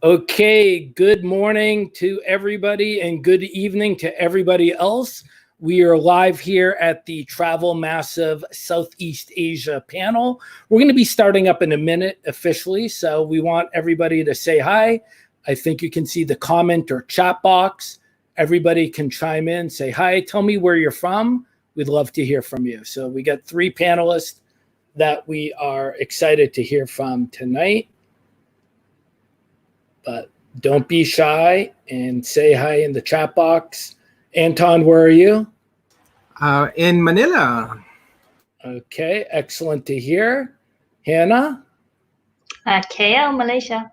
Okay, good morning to everybody and good evening to everybody else. We are live here at the Travel Massive Southeast Asia panel. We're going to be starting up in a minute officially, so we want everybody to say hi. I think you can see the comment or chat box. Everybody can chime in, say hi, tell me where you're from. We'd love to hear from you. So we got 3 panelists that we are excited to hear from tonight. But don't be shy and say hi in the chat box. Anton, where are you? In Manila. Okay, excellent to hear. Hannah? KL, Malaysia.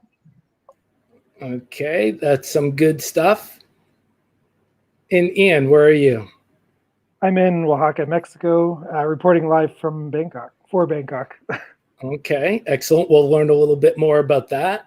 Okay, that's some good stuff. And Ian, where are you? I'm in Oaxaca, Mexico, reporting live from Bangkok, for Bangkok. Okay, excellent. We'll learn a little bit more about that.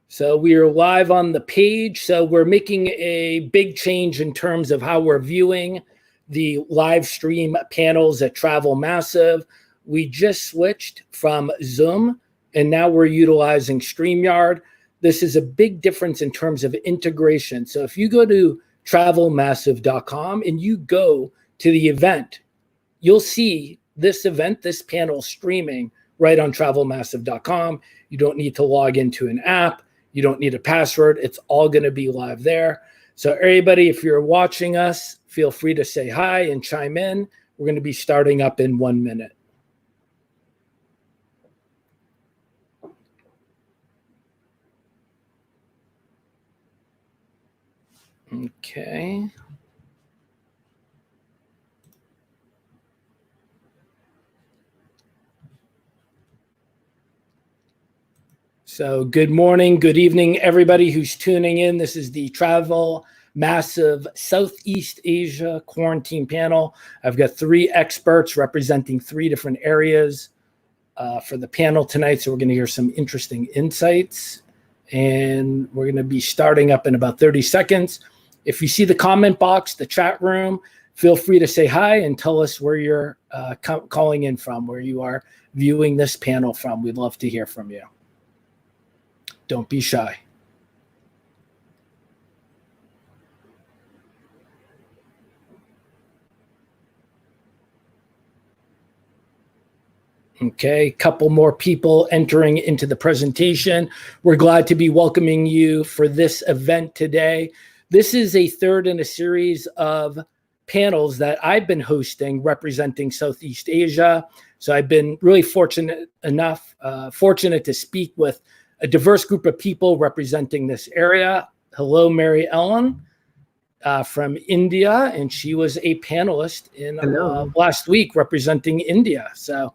So we are live on the page. So we're making a big change in terms of how we're viewing the live stream panels at Travel Massive. We just switched from Zoom and now we're utilizing StreamYard. This is a big difference in terms of integration. So if you go to travelmassive.com and you go to the event, you'll see this event, this panel streaming right on travelmassive.com. You don't need to log into an app. You don't need a password. It's all going to be live there. So everybody, if you're watching us, feel free to say hi and chime in. We're going to be starting up in 1 minute. Okay. So good morning, good evening, everybody who's tuning in. This is the Travel Massive Southeast Asia Quarantine Panel. I've got 3 experts representing 3 different areas for the panel tonight. So we're going to hear some interesting insights. And we're going to be starting up in about 30 seconds. If you see the comment box, the chat room, feel free to say hi and tell us where you're calling in from, where you are viewing this panel from. We'd love to hear from you. Don't be shy. Okay, a couple more people entering into the presentation. We're glad to be welcoming you for this event today. This is a 3rd in a series of panels that I've been hosting representing Southeast Asia. So I've been really fortunate to speak with a diverse group of people representing this area. Hello, Mary Ellen from India, and she was a panelist in last week representing India. So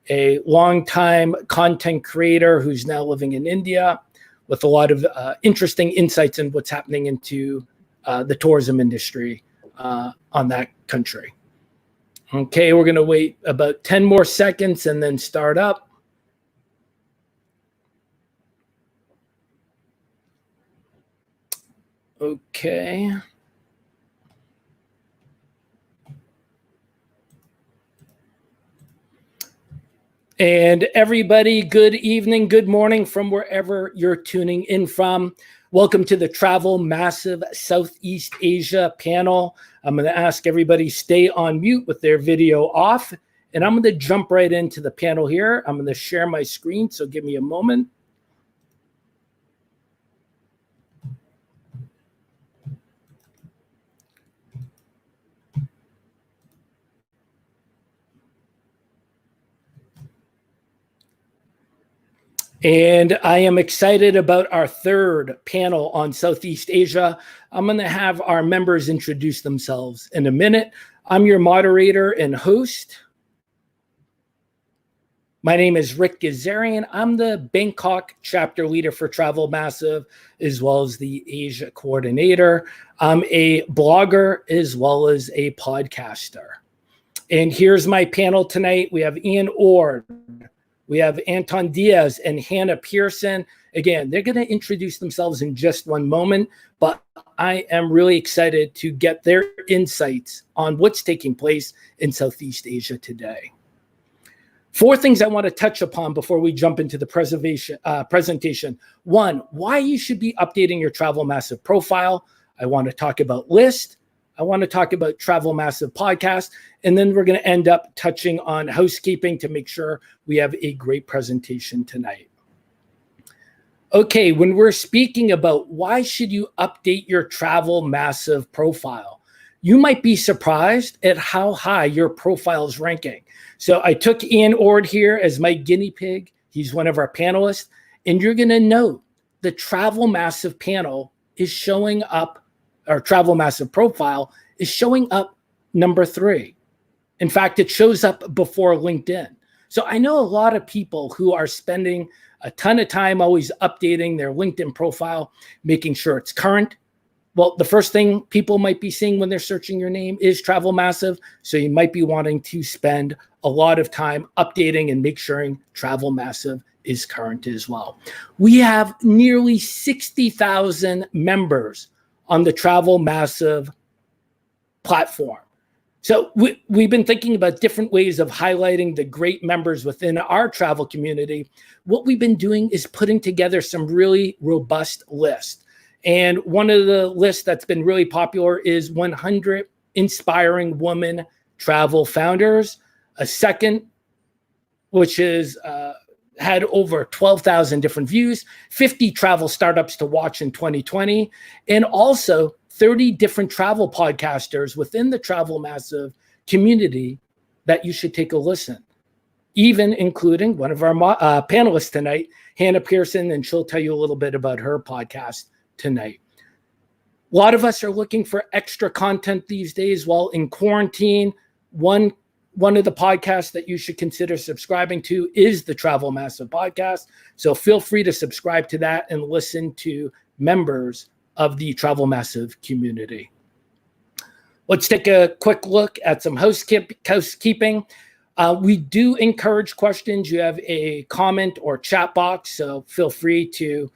a longtime content creator who's now living in India with a lot of interesting insights in what's happening into the tourism industry on that country. Okay, we're going to wait about 10 more seconds and then start up. Okay. And everybody, good evening, good morning from wherever you're tuning in from. Welcome to the Travel Massive Southeast Asia panel. I'm going to ask everybody stay on mute with their video off. And I'm going to jump right into the panel here. I'm going to share my screen, so give me a moment. And I am excited about our 3rd panel on Southeast Asia. I'm going to have our members introduce themselves in a minute. I'm your moderator and host. My name is Rick Gazarian. I'm the Bangkok chapter leader for Travel Massive, as well as the Asia coordinator. I'm a blogger as well as a podcaster. And here's my panel tonight. We have Ian Ord. We have Anton Diaz and Hannah Pearson. Again, they're going to introduce themselves in just one moment, but I am really excited to get their insights on what's taking place in Southeast Asia today. 4 things I want to touch upon before we jump into the presentation. 1, why you should be updating your Travel Massive profile. I want to talk about list. I want to talk about Travel Massive podcast. And then we're going to end up touching on housekeeping to make sure we have a great presentation tonight. Okay, when we're speaking about why should you update your Travel Massive profile, you might be surprised at how high your profile is ranking. So I took Ian Ord here as my guinea pig. He's one of our panelists. And you're going to note the Travel Massive panel is showing up, our Travel Massive profile is showing up number 3. In fact, it shows up before LinkedIn. So I know a lot of people who are spending a ton of time always updating their LinkedIn profile, making sure it's current. Well, the first thing people might be seeing when they're searching your name is Travel Massive. So you might be wanting to spend a lot of time updating and make sure Travel Massive is current as well. We have nearly 60,000 members on the Travel Massive platform. So we've been thinking about different ways of highlighting the great members within our travel community. What we've been doing is putting together some really robust lists. And one of the lists that's been really popular is 100 inspiring women travel founders. A second, which is had over 12,000 different views, 50 travel startups to watch in 2020, and also 30 different travel podcasters within the Travel Massive community that you should take a listen, even including one of our panelists tonight, Hannah Pearson, and she'll tell you a little bit about her podcast tonight. A lot of us are looking for extra content these days while in quarantine. One of the podcasts that you should consider subscribing to is the Travel Massive podcast. So feel free to subscribe to that and listen to members of the Travel Massive community. Let's take a quick look at some housekeeping. We do encourage questions. You have a comment or chat box, so feel free to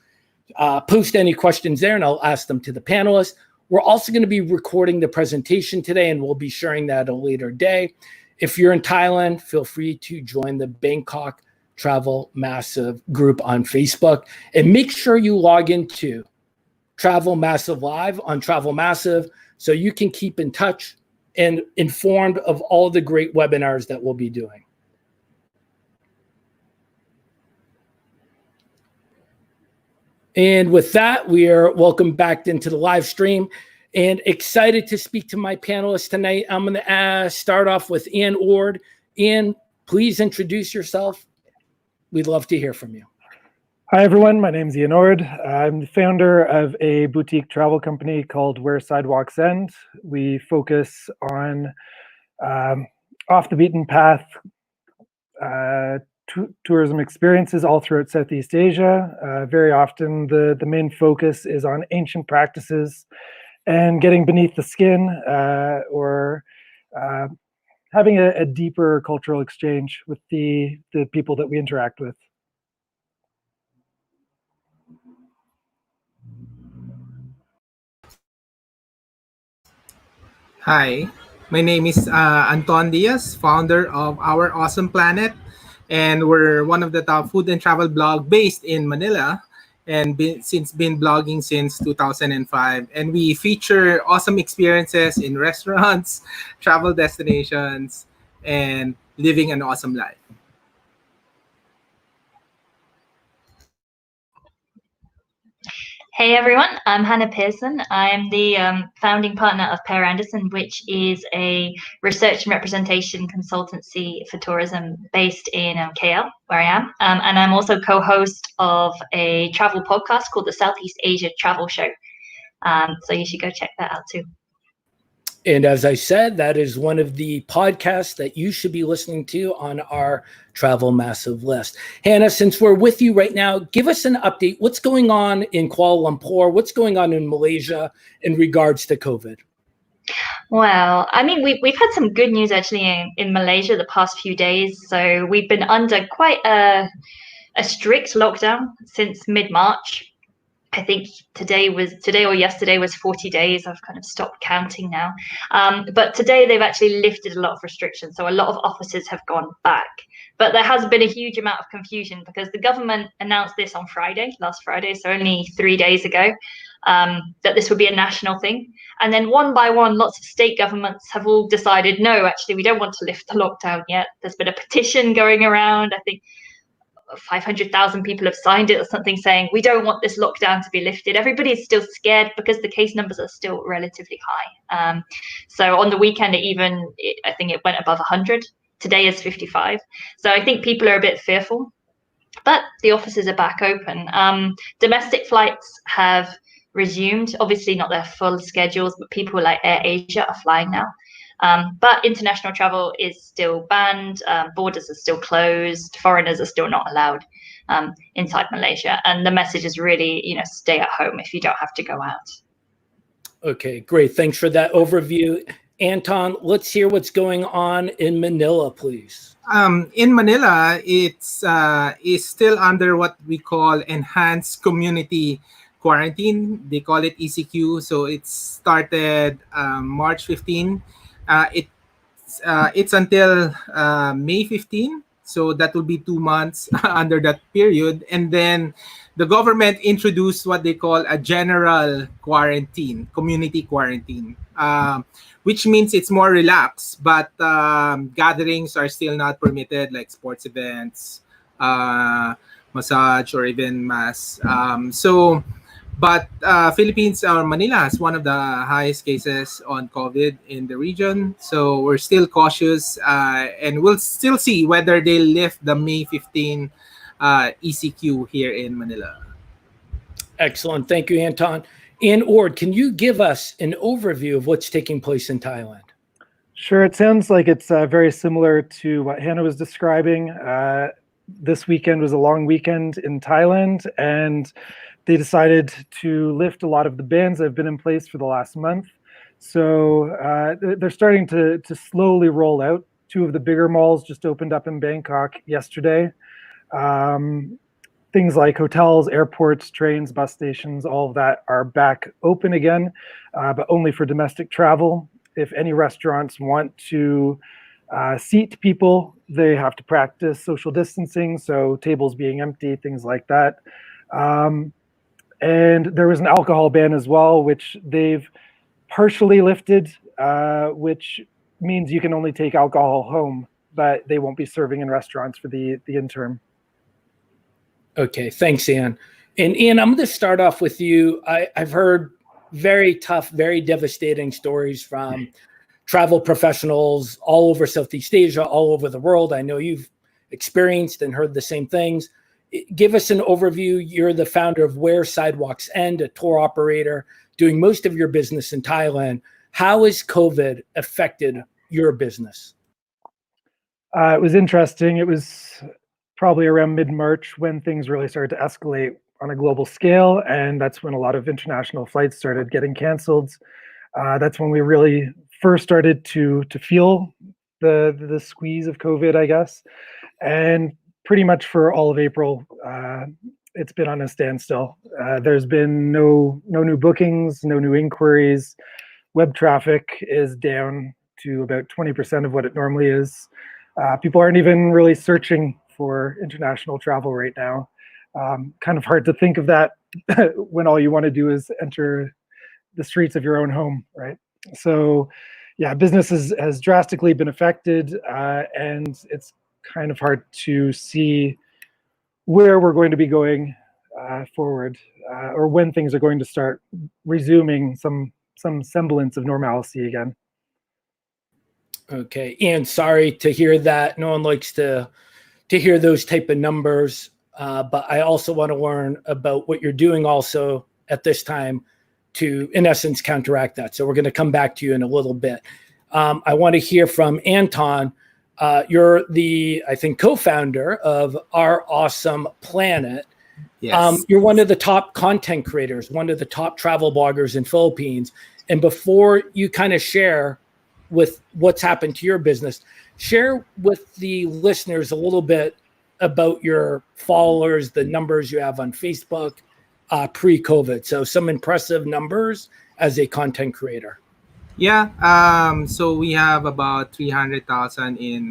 post any questions there and I'll ask them to the panelists. We're also going to be recording the presentation today and we'll be sharing that at a later day. If you're in Thailand, feel free to join the Bangkok Travel Massive group on Facebook and make sure you log into Travel Massive Live on Travel Massive so you can keep in touch and informed of all the great webinars that we'll be doing. And with that, we are welcome back into the live stream and excited to speak to my panelists tonight. I'm going to start off with Ian Ord. Ian, please introduce yourself. We'd love to hear from you. Hi, everyone. My name's Ian Ord. I'm the founder of a boutique travel company called Where Sidewalks End. We focus on off the beaten path tourism experiences all throughout Southeast Asia. Very often the main focus is on ancient practices and getting beneath the skin or having a deeper cultural exchange with the people that we interact with. Hi, my name is Anton Diaz, founder of Our Awesome Planet, and we're one of the top food and travel blog based in Manila, and been blogging since 2005. And we feature awesome experiences in restaurants, travel destinations, and living an awesome life. Hey everyone, I'm Hannah Pearson. I'm the founding partner of Pear Anderson, which is a research and representation consultancy for tourism based in KL, where I am. And I'm also co-host of a travel podcast called the Southeast Asia Travel Show. So you should go check that out too. And as I said, that is one of the podcasts that you should be listening to on our Travel Massive list. Hannah, since we're with you right now, give us an update. What's going on in Kuala Lumpur? What's going on in Malaysia in regards to COVID? Well, I mean, we've had some good news actually in Malaysia the past few days. So we've been under quite a strict lockdown since mid-March. I think today or yesterday was 40 days. I've kind of stopped counting now. But today they've actually lifted a lot of restrictions. So a lot of offices have gone back. But there has been a huge amount of confusion because the government announced this on last Friday, so only 3 days ago, that this would be a national thing. And then one by one, lots of state governments have all decided, no, actually, we don't want to lift the lockdown yet. There's been a petition going around. I think 500,000 people have signed it or something saying, we don't want this lockdown to be lifted. Everybody is still scared because the case numbers are still relatively high. So on the weekend, I think it went above 100. Today is 55. So I think people are a bit fearful, but the offices are back open. Domestic flights have resumed, obviously not their full schedules, but people like Air Asia are flying now. But international travel is still banned. Borders are still closed. Foreigners are still not allowed inside Malaysia. And the message is really, stay at home if you don't have to go out. Okay, great. Thanks for that overview. Anton, let's hear what's going on in Manila, please. In Manila, it's is still under what we call enhanced community quarantine. They call it ECQ. So it started March 15. It's until May 15. So that will be 2 months under that period. And then the government introduced what they call a general quarantine, community quarantine, which means it's more relaxed, but gatherings are still not permitted, like sports events, massage, or even mass. But Philippines or Manila has one of the highest cases on COVID in the region. So we're still cautious, and we'll still see whether they lift the May 15 ECQ here in Manila. Excellent. Thank you, Anton. And Ord, can you give us an overview of what's taking place in Thailand? Sure. It sounds like it's very similar to what Hannah was describing. This weekend was a long weekend in Thailand, and they decided to lift a lot of the bans that have been in place for the last month. So they're starting to slowly roll out. 2 of the bigger malls just opened up in Bangkok yesterday. Things like hotels, airports, trains, bus stations, all of that are back open again, but only for domestic travel. If any restaurants want to seat people, they have to practice social distancing, so tables being empty, things like that. And there was an alcohol ban as well, which they've partially lifted, which means you can only take alcohol home, but they won't be serving in restaurants for the interim. Okay, thanks, Ian. And Ian, I'm going to start off with you. I've heard very tough, very devastating stories from travel professionals all over Southeast Asia, all over the world. I know you've experienced and heard the same things. Give us an overview. You're the founder of Where Sidewalks End, a tour operator doing most of your business in Thailand. How has COVID affected your business? It was interesting. It was probably around mid-March when things really started to escalate on a global scale, and that's when a lot of international flights started getting canceled. That's when we really first started to feel the squeeze of COVID, I guess. And pretty much for all of April, it's been on a standstill. There's been no new bookings, no new inquiries. Web traffic is down to about 20% of what it normally is. People aren't even really searching for international travel right now. Kind of hard to think of that when all you want to do is enter the streets of your own home, right? So yeah, business has drastically been affected, and it's kind of hard to see where we're going to be going forward, or when things are going to start resuming some semblance of normalcy again. Okay, Ian, sorry to hear that. No one likes to hear those type of numbers, but I also want to learn about what you're doing also at this time to, in essence, counteract that. So we're going to come back to you in a little bit. I want to hear from Anton. You're the, I think, co-founder of Our Awesome Planet. Yes. You're one of the top content creators, one of the top travel bloggers in Philippines. And before you kind of share with what's happened to your business, share with the listeners a little bit about your followers, the numbers you have on Facebook pre-COVID. So some impressive numbers as a content creator. Yeah, so we have about 300,000 in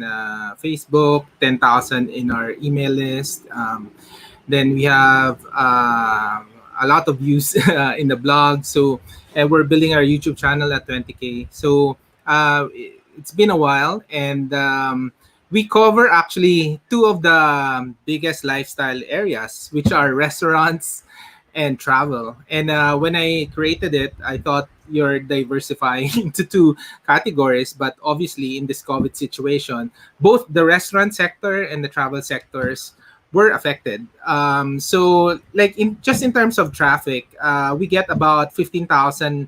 Facebook, 10,000 in our email list. Then we have a lot of views in the blog. So, and we're building our YouTube channel at 20K. So it's been a while, and we cover actually two of the biggest lifestyle areas, which are restaurants and travel. And when I created it, I thought you're diversifying into two categories. But obviously, in this COVID situation, both the restaurant sector and the travel sectors were affected. So, like in terms of traffic, we get about 15,000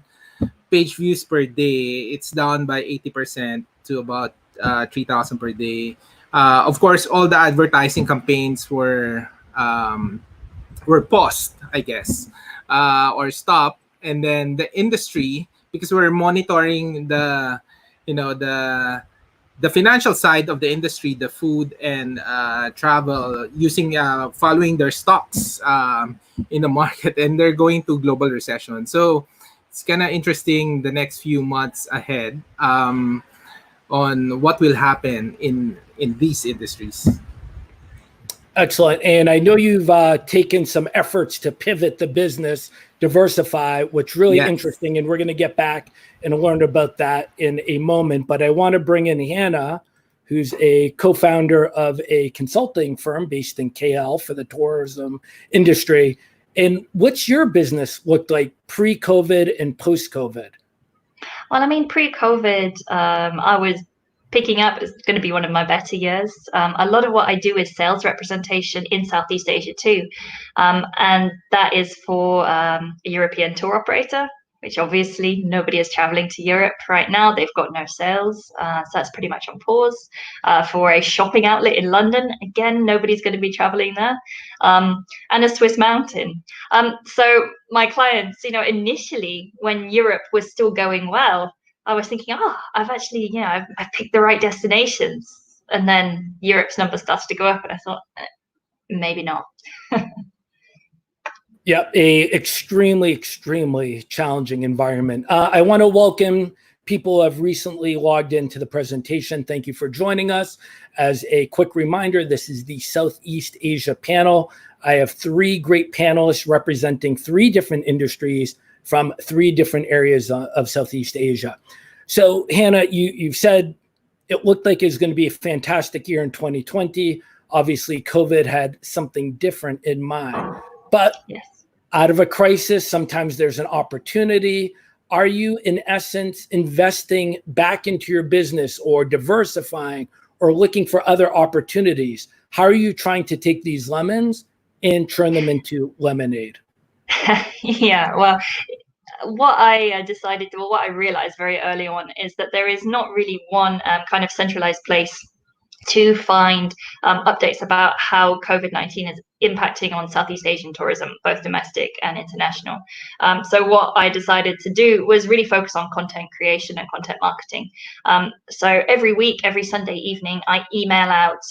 page views per day. It's down by 80% to about 3,000 per day. Of course, all the advertising campaigns were paused, I guess, or stopped. And then the industry, because we're monitoring the financial side of the industry, the food and travel, using following their stocks in the market, and they're going to global recession. So it's kind of interesting the next few months ahead on what will happen in these industries. Excellent. And I know you've taken some efforts to pivot the business, diversify, which really Yes. interesting. And we're going to get back and learn about that in a moment. But I want to bring in Hannah, who's a co-founder of a consulting firm based in KL for the tourism industry. And what's your business looked like pre-COVID and post-COVID? Well, I mean, pre-COVID, I was picking up. It's going to be one of my better years. A lot of what I do is sales representation in Southeast Asia too, and that is for a European tour operator, which obviously nobody is traveling to Europe right now. They've got no sales, so that's pretty much on pause. For a shopping outlet in London, again, nobody's going to be traveling there, and a Swiss mountain. So my clients, initially when Europe was still going well, I was thinking, I've actually, I've picked the right destinations. And then Europe's numbers started to go up, and I thought, maybe not. Yeah, a extremely challenging environment. I want to welcome people who have recently logged into the presentation. Thank you for joining us. As a quick reminder, this is the Southeast Asia panel. I have three great panelists representing three different industries from three different areas of Southeast Asia. So Hannah, you've said it looked like it was going to be a fantastic year in 2020. Obviously, COVID had something different in mind. But Yes. Out of a crisis, sometimes there's an opportunity. Are you, in essence, investing back into your business or diversifying or looking for other opportunities? How are you trying to take these lemons and turn them into lemonade? Yeah, well, what I decided to, or what I realized very early on, is that there is not really one kind of centralized place to find updates about how COVID-19 is impacting on Southeast Asian tourism, both domestic and international. So what I decided to do was really focus on content creation and content marketing. So every week, every Sunday evening, I email out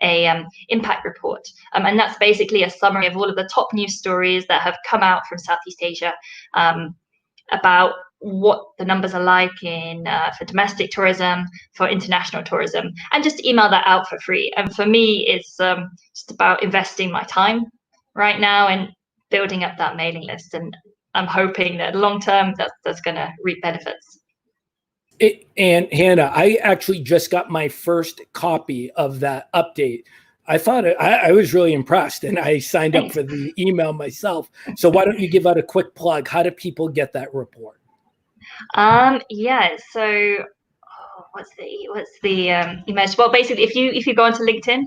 a impact report. And that's basically a summary of all of the top news stories that have come out from Southeast Asia about what the numbers are like for domestic tourism, for international tourism, and just email that out for free. And for me, it's just about investing my time right now and building up that mailing list. And I'm hoping that long term that's going to reap benefits. And Hannah, I actually just got my first copy of that update. I thought I was really impressed, and I signed up for the email myself. So why don't you give out a quick plug? How do people get that report? Yeah. So what's the email? Well, basically, if you go onto LinkedIn,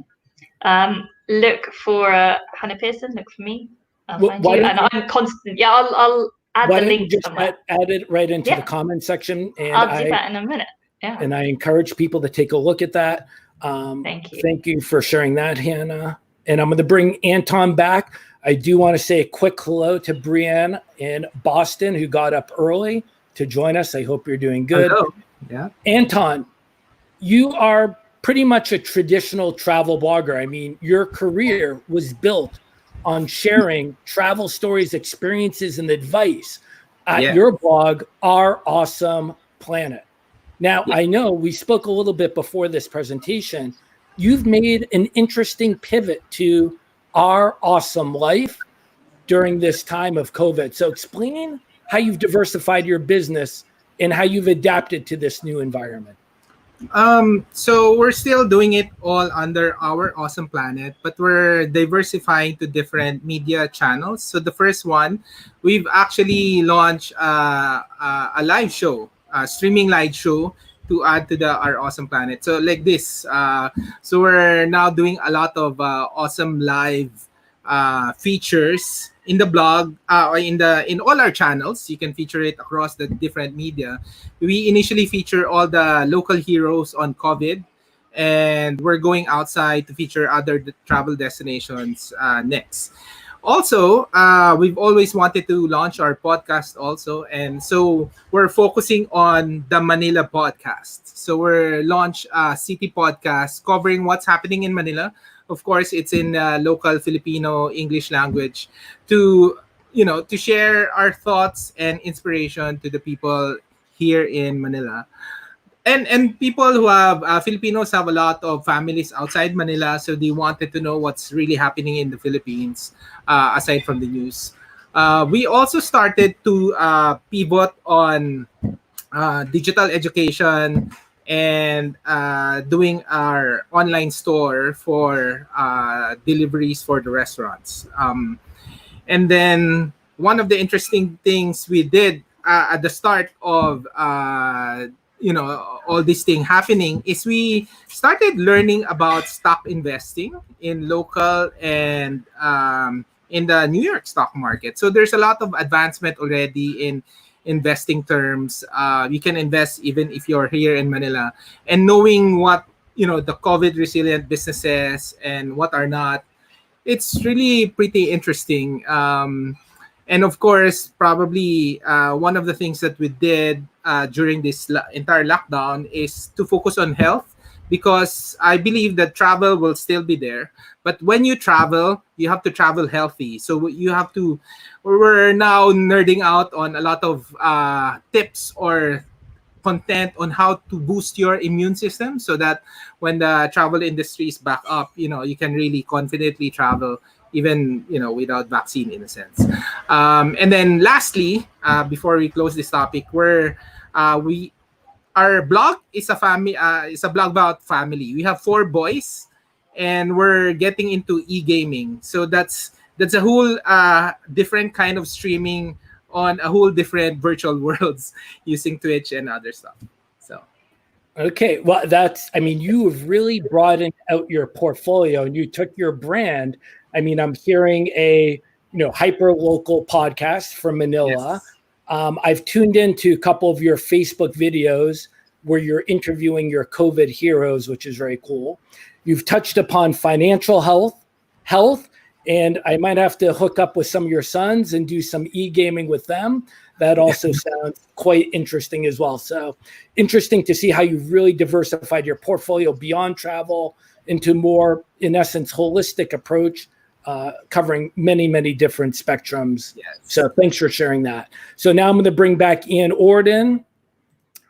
look for Hannah Pearson. Look for me. I'll find you. And I'm constant. Yeah, I'll add the link just somewhere. Add it right into the comment section, and I'll do that in a minute. Yeah. And I encourage people to take a look at that. Thank you. Thank you for sharing that, Hannah. And I'm going to bring Anton back. I do want to say a quick hello to Brienne in Boston, who got up early to join us. I hope you're doing good. Hello. Yeah. Anton, you are pretty much a traditional travel blogger. I mean, your career was built on sharing travel stories, experiences, and advice at your blog, Our Awesome planet. Now, I know we spoke a little bit before this presentation. You've made an interesting pivot to our awesome life during this time of COVID. So explain how you've diversified your business and how you've adapted to this new environment. So we're still doing it all under our awesome planet, but we're diversifying to different media channels. So the first one, we've actually launched a live show, a streaming live show to add to our awesome planet. So like this, so we're now doing a lot of awesome live features in the blog or in all our channels. You can feature it across the different media. We initially feature all the local heroes on COVID, and we're going outside to feature other travel destinations next. Also, we've always wanted to launch our podcast also, and so we're focusing on the Manila podcast. So we're launch a city podcast covering what's happening in Manila. Of course, it's in local Filipino English language to share our thoughts and inspiration to the people here in Manila. And people who have Filipinos have a lot of families outside Manila, so they wanted to know what's really happening in the Philippines aside from the news. We also started to pivot on digital education and doing our online store for deliveries for the restaurants. And then one of the interesting things we did at the start of all this thing happening is we started learning about stock investing in local and in the New York stock market. So there's a lot of advancement already in investing terms. You can invest even if you're here in Manila, and knowing what the COVID resilient businesses and what are not. It's really pretty interesting. And of course, probably one of the things that we did during this entire lockdown is to focus on health, because I believe that travel will still be there. But when you travel, you have to travel healthy. So we're now nerding out on a lot of tips or content on how to boost your immune system so that when the travel industry is back up, you can really confidently travel even without vaccine in a sense. And then lastly, before we close this topic, our blog is a blog about family. We have 4 boys, and we're getting into e-gaming. So that's a whole different kind of streaming on a whole different virtual worlds using Twitch and other stuff. So okay, well, you have really broadened out your portfolio, and you took your brand. I'm hearing a hyper local podcast from Manila. Yes. I've tuned into a couple of your Facebook videos where you're interviewing your COVID heroes, which is very cool. You've touched upon financial health, and I might have to hook up with some of your sons and do some e-gaming with them. That also sounds quite interesting as well. So interesting to see how you've really diversified your portfolio beyond travel into more, in essence, holistic approach, covering many, many different spectrums. Yes. So thanks for sharing that. So now I'm going to bring back Ian Orden.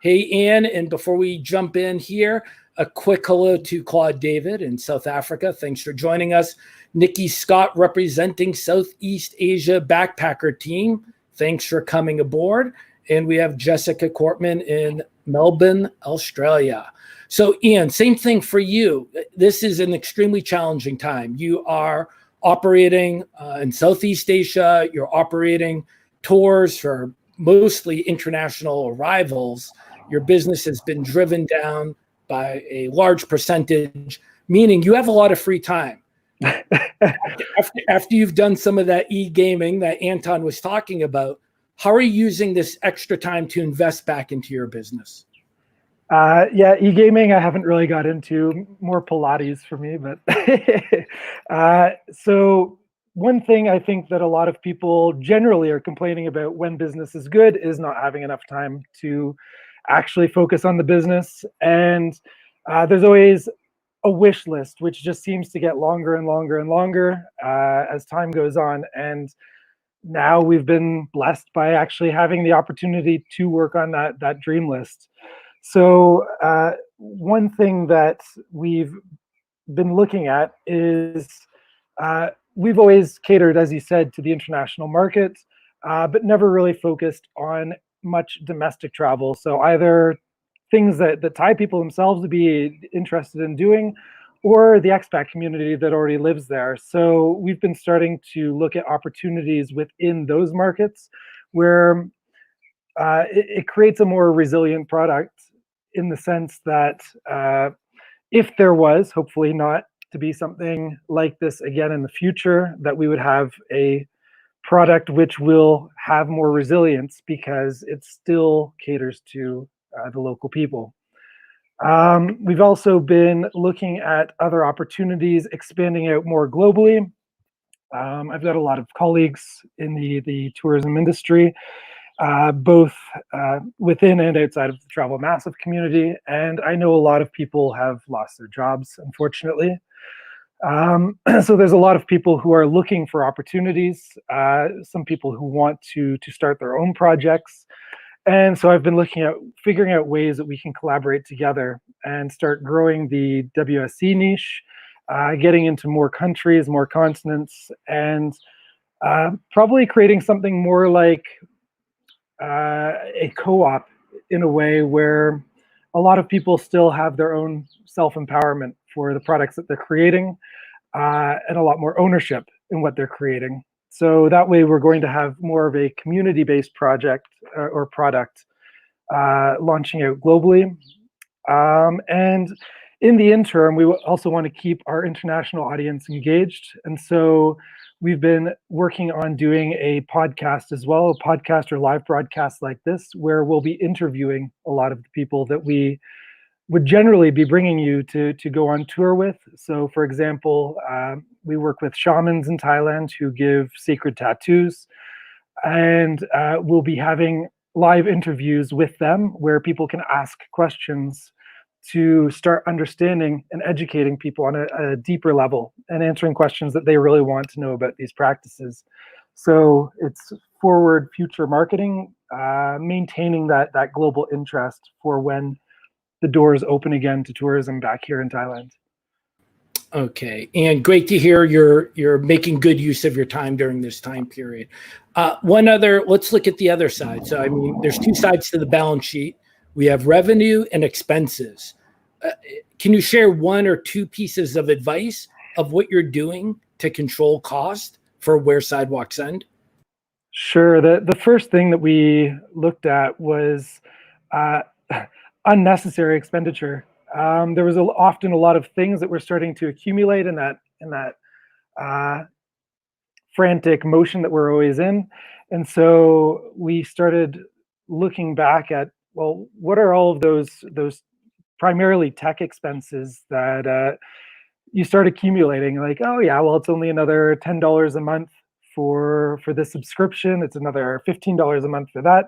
Hey, Ian. And before we jump in here, a quick hello to Claude David in South Africa. Thanks for joining us. Nikki Scott representing Southeast Asia Backpacker Team. Thanks for coming aboard. And we have Jessica Cortman in Melbourne, Australia. So Ian, same thing for you. This is an extremely challenging time. You are operating in Southeast Asia. You're operating tours for mostly international arrivals. Your business has been driven down by a large percentage, meaning you have a lot of free time. After you've done some of that e-gaming that Anton was talking about, how are you using this extra time to invest back into your business? E-gaming I haven't really got into. More Pilates for me, but so one thing I think that a lot of people generally are complaining about when business is good is not having enough time to actually focus on the business. And there's always a wish list, which just seems to get longer and longer and longer as time goes on. And now we've been blessed by actually having the opportunity to work on that dream list. So one thing that we've been looking at is we've always catered, as you said, to the international market, but never really focused on much domestic travel. So either things that Thai people themselves would be interested in doing, or the expat community that already lives there. So we've been starting to look at opportunities within those markets where it creates a more resilient product, in the sense that if there was, hopefully not to be something like this again in the future, that we would have a product which will have more resilience because it still caters to the local people. We've also been looking at other opportunities, expanding out more globally. I've got a lot of colleagues in the tourism industry, both within and outside of the travel massive community. And I know a lot of people have lost their jobs, unfortunately. So there's a lot of people who are looking for opportunities, some people who want to start their own projects. And so I've been looking at figuring out ways that we can collaborate together and start growing the WSE niche, getting into more countries, more continents, and probably creating something more like a co-op, in a way where a lot of people still have their own self-empowerment for the products that they're creating, and a lot more ownership in what they're creating. So that way we're going to have more of a community-based project or product launching out globally. And in the interim, we also want to keep our international audience engaged. And so we've been working on doing a podcast as well, a podcast or live broadcast like this, where we'll be interviewing a lot of the people that we would generally be bringing you to go on tour with. So for example, we work with shamans in Thailand who give sacred tattoos, and we'll be having live interviews with them where people can ask questions to start understanding and educating people on a deeper level and answering questions that they really want to know about these practices. So it's forward future marketing, maintaining that global interest for when the doors open again to tourism back here in Thailand. Okay, and great to hear you're making good use of your time during this time period. Let's look at the other side. So I mean, there's two sides to the balance sheet. We have revenue and expenses. Can you share one or two pieces of advice of what you're doing to control cost for Where Sidewalks End? Sure. The first thing that we looked at was unnecessary expenditure. There was often a lot of things that were starting to accumulate in that frantic motion that we're always in. And so we started looking back at, well, what are all of those primarily tech expenses that you start accumulating? Like, oh yeah, well, it's only another $10 a month for this subscription. It's another $15 a month for that.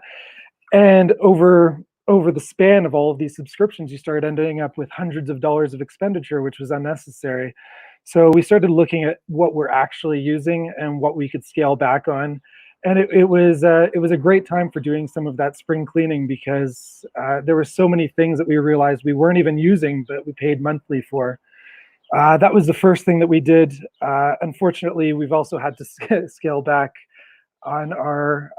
And over the span of all of these subscriptions, you start ending up with hundreds of dollars of expenditure, which was unnecessary. So we started looking at what we're actually using and what we could scale back on. And it was a great time for doing some of that spring cleaning, because there were so many things that we realized we weren't even using, but we paid monthly for. That was the first thing that we did. Unfortunately, we've also had to scale back on our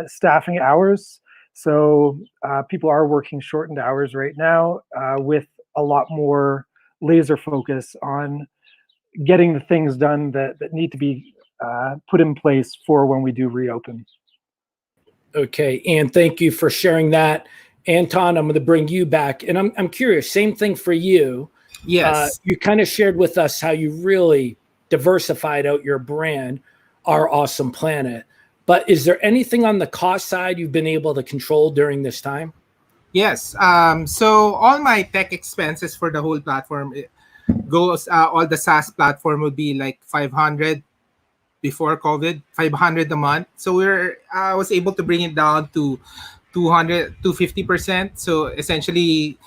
staffing hours. So people are working shortened hours right now, with a lot more laser focus on getting the things done that need to be put in place for when we do reopen. Okay, and thank you for sharing that. Anton, I'm going to bring you back, and I'm curious, same thing for you. Yes. You kind of shared with us how you really diversified out your brand, Our Awesome Planet. But is there anything on the cost side you've been able to control during this time? Yes. So all my tech expenses for the whole platform goes, all the SaaS platform would be like 500 before COVID, 500 a month. So I was able to bring it down to 200 to 50%. So essentially,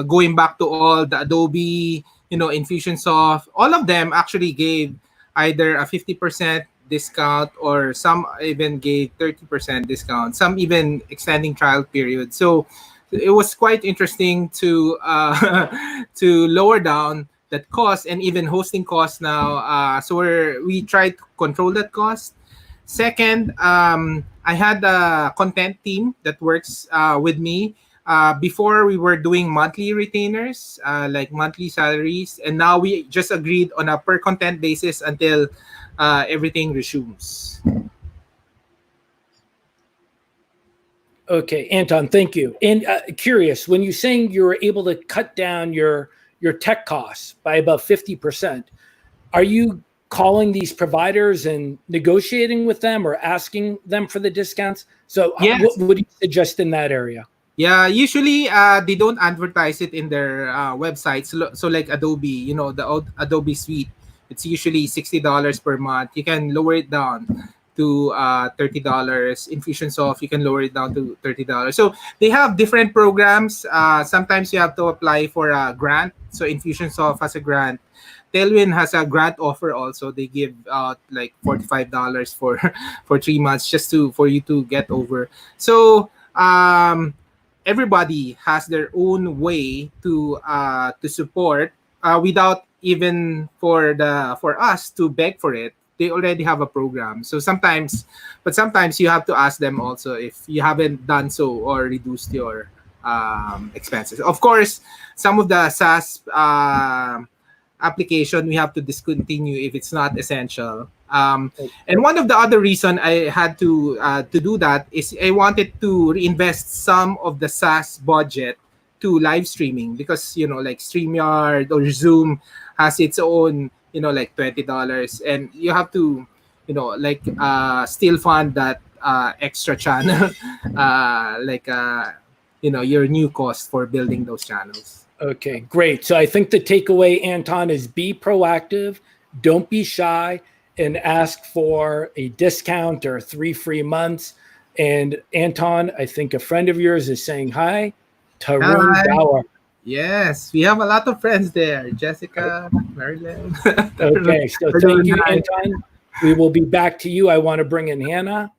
going back to all the Adobe, Infusionsoft, all of them actually gave either a 50% discount, or some even gave 30% discount, some even extending trial period. So it was quite interesting to to lower down that cost, and even hosting costs now. So we try to control that cost. Second, I had a content team that works with me. Before we were doing monthly retainers, like monthly salaries, and now we just agreed on a per content basis until everything resumes. Okay, Anton, thank you. And curious, when you're saying you were able to cut down your tech costs by about 50%, are you calling these providers and negotiating with them or asking them for the discounts? So Yes. what do you suggest in that area? Yeah, usually they don't advertise it in their websites. So like Adobe, the Adobe suite, it's usually $60 per month. You can lower it down to $30. Infusionsoft, you can lower it down to $30. So they have different programs. Sometimes you have to apply for a grant. So Infusionsoft has a grant. Tailwind has a grant offer also. They give out like $45 for for 3 months just for you to get over. So everybody has their own way to support without even for us to beg for it. They already have a program. So sometimes you have to ask them also if you haven't done so or reduced your expenses. Of course, some of the SaaS application we have to discontinue if it's not essential. And one of the other reason I had to do that is I wanted to reinvest some of the SaaS budget to live streaming, because like StreamYard or Zoom has its own like $20, and you have to still fund that extra channel your new cost for building those channels. Okay, great. So I think the takeaway, Anton, is be proactive, don't be shy, and ask for a discount or 3 free months. And Anton, I think a friend of yours is saying hi, Tarun Hi. Bauer. Yes, we have a lot of friends there. Jessica, Marilyn. Okay, so thank you, Anton. We will be back to you. I want to bring in Hannah.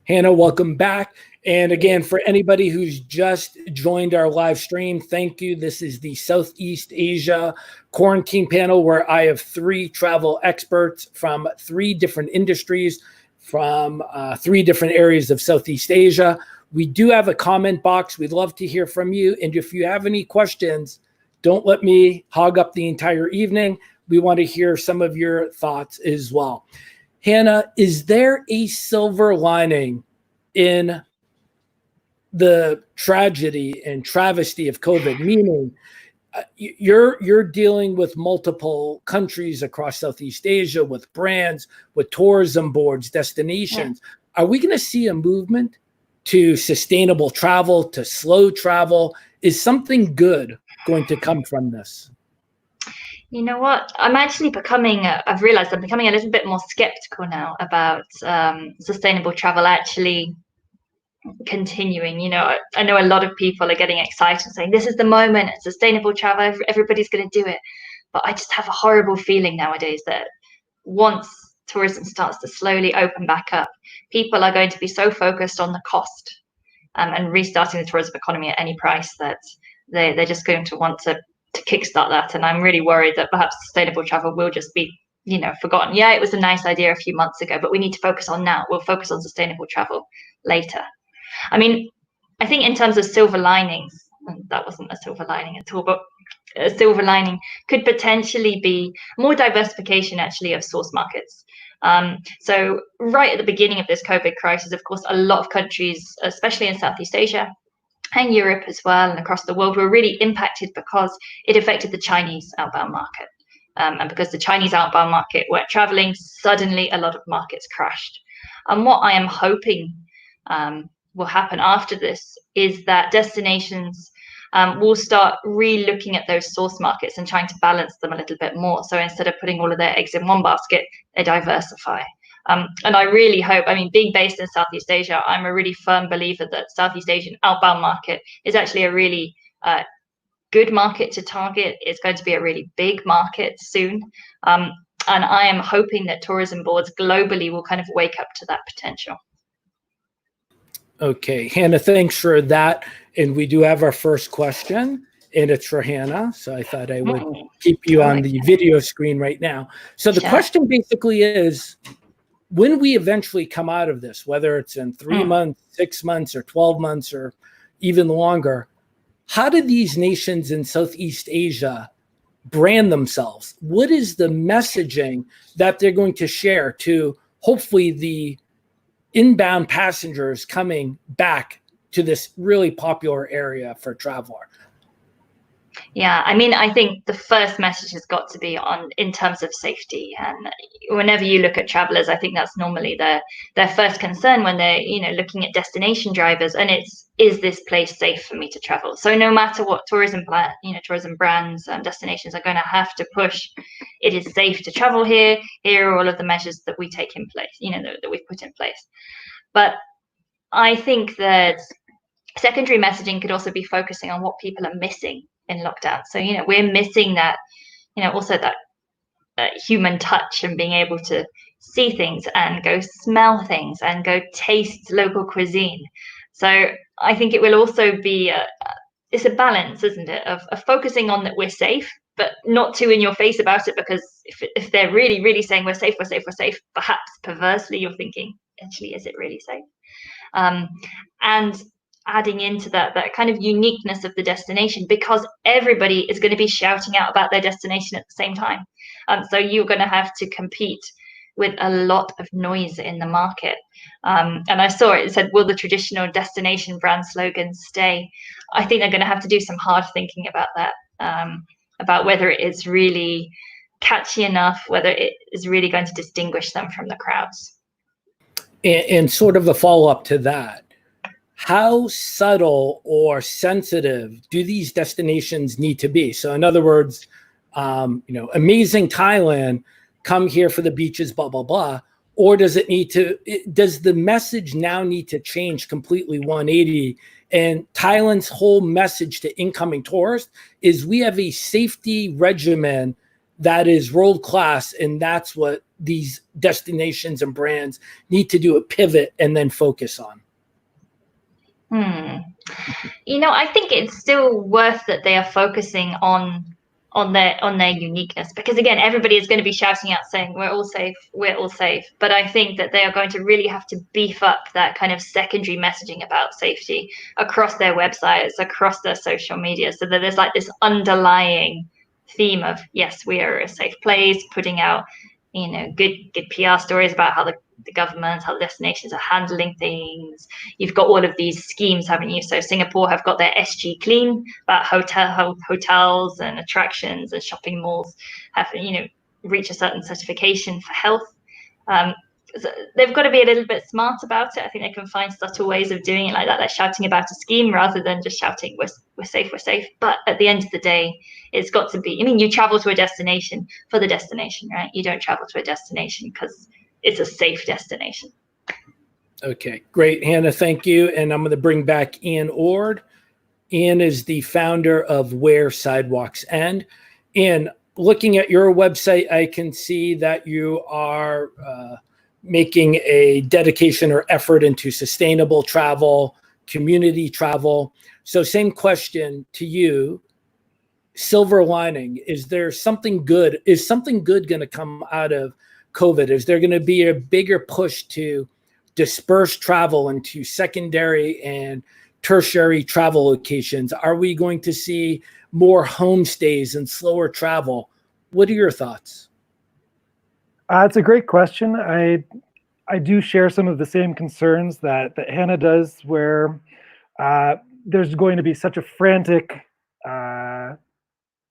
Hannah, welcome back. And again, for anybody who's just joined our live stream, thank you. This is the Southeast Asia quarantine panel, where I have 3 travel experts from 3 different industries, from 3 different areas of Southeast Asia. We do have a comment box. We'd love to hear from you. And if you have any questions, don't let me hog up the entire evening. We want to hear some of your thoughts as well. Hannah, is there a silver lining in the tragedy and travesty of COVID? Meaning, you're dealing with multiple countries across Southeast Asia, with brands, with tourism boards, destinations. Yeah. Are we going to see a movement to sustainable travel, to slow travel? Is something good going to come from this? You know what? I'm actually I've realized I'm becoming a little bit more skeptical now about sustainable travel actually continuing. I know a lot of people are getting excited and saying this is the moment, sustainable travel, everybody's going to do it. But I just have a horrible feeling nowadays that once tourism starts to slowly open back up, people are going to be so focused on the cost and restarting the tourism economy at any price that they're just going to want to kickstart that. And I'm really worried that perhaps sustainable travel will just be forgotten. Yeah, it was a nice idea a few months ago, but we need to focus on now. We'll focus on sustainable travel later. I mean, I think in terms of silver linings, and that wasn't a silver lining at all, but a silver lining could potentially be more diversification actually of source markets. So right at the beginning of this COVID crisis, of course, a lot of countries, especially in Southeast Asia and Europe as well, and across the world, were really impacted because it affected the Chinese outbound market. And because the Chinese outbound market weren't traveling, suddenly a lot of markets crashed. And what I am hoping will happen after this is that destinations will start re-looking at those source markets and trying to balance them a little bit more. So instead of putting all of their eggs in one basket, they diversify. And I really hope, being based in Southeast Asia, I'm a really firm believer that Southeast Asian outbound market is actually a really good market to target. It's going to be a really big market soon. And I am hoping that tourism boards globally will kind of wake up to that potential. Okay, Hannah, thanks for that. And we do have our first question, and it's for Hannah. So I thought I would keep you on the video screen right now. So the question basically is, when we eventually come out of this, whether it's in 3 months, 6 months, or 12 months, or even longer, how do these nations in Southeast Asia brand themselves? What is the messaging that they're going to share to hopefully the inbound passengers coming back to this really popular area for travel? Yeah, I mean, I think the first message has got to be on in terms of safety. And whenever you look at travelers, I think that's normally their first concern when they're, looking at destination drivers. And is this place safe for me to travel? So no matter what tourism brands and destinations are going to have to push, it is safe to travel here. Here are all of the measures that we take in place, that we've put in place. But I think that secondary messaging could also be focusing on what people are missing in lockdown. So, we're missing that, also that human touch and being able to see things and go smell things and go taste local cuisine. So I think it will also be it's a balance, isn't it, of focusing on that we're safe, but not too in your face about it, because if they're really, really saying we're safe, perhaps perversely you're thinking, actually, is it really safe? And adding into that kind of uniqueness of the destination, because everybody is going to be shouting out about their destination at the same time. So you're going to have to compete with a lot of noise in the market. And I saw it said, will the traditional destination brand slogans stay? I think they're going to have to do some hard thinking about that, about whether it is really catchy enough, whether it is really going to distinguish them from the crowds. And sort of a follow-up to that, how subtle or sensitive do these destinations need to be? So in other words, amazing Thailand, come here for the beaches, blah, blah, blah. Or does the message now need to change completely 180? And Thailand's whole message to incoming tourists is we have a safety regimen that is world-class, and that's what these destinations and brands need to do a pivot and then focus on. I think it's still worth that they are focusing on their uniqueness, because again, everybody is going to be shouting out saying we're all safe. But I think that they are going to really have to beef up that kind of secondary messaging about safety across their websites, across their social media, so that there's like this underlying theme of, yes, we are a safe place, putting out good PR stories about how the government, how the destinations are handling things. You've got all of these schemes, haven't you? So Singapore have got their SG Clean, about hotels and attractions and shopping malls have reach a certain certification for health. So they've got to be a little bit smart about it. I think they can find subtle ways of doing it like that, like shouting about a scheme rather than just shouting we're safe. But at the end of the day, it's got to be, you travel to a destination for the destination, right? You don't travel to a destination because it's a safe destination. Okay, great, Hannah, thank you. And I'm going to bring back Ian Ord. Ian is the founder of Where Sidewalks End. Ian, looking at your website, I can see that you are making a dedication or effort into sustainable travel, community travel. So same question to you, silver lining, is there something good? Is something good going to come out of COVID? Is there going to be a bigger push to disperse travel into secondary and tertiary travel locations? Are we going to see more homestays and slower travel? What are your thoughts? It's a great question. I do share some of the same concerns that Hannah does, where there's going to be such a frantic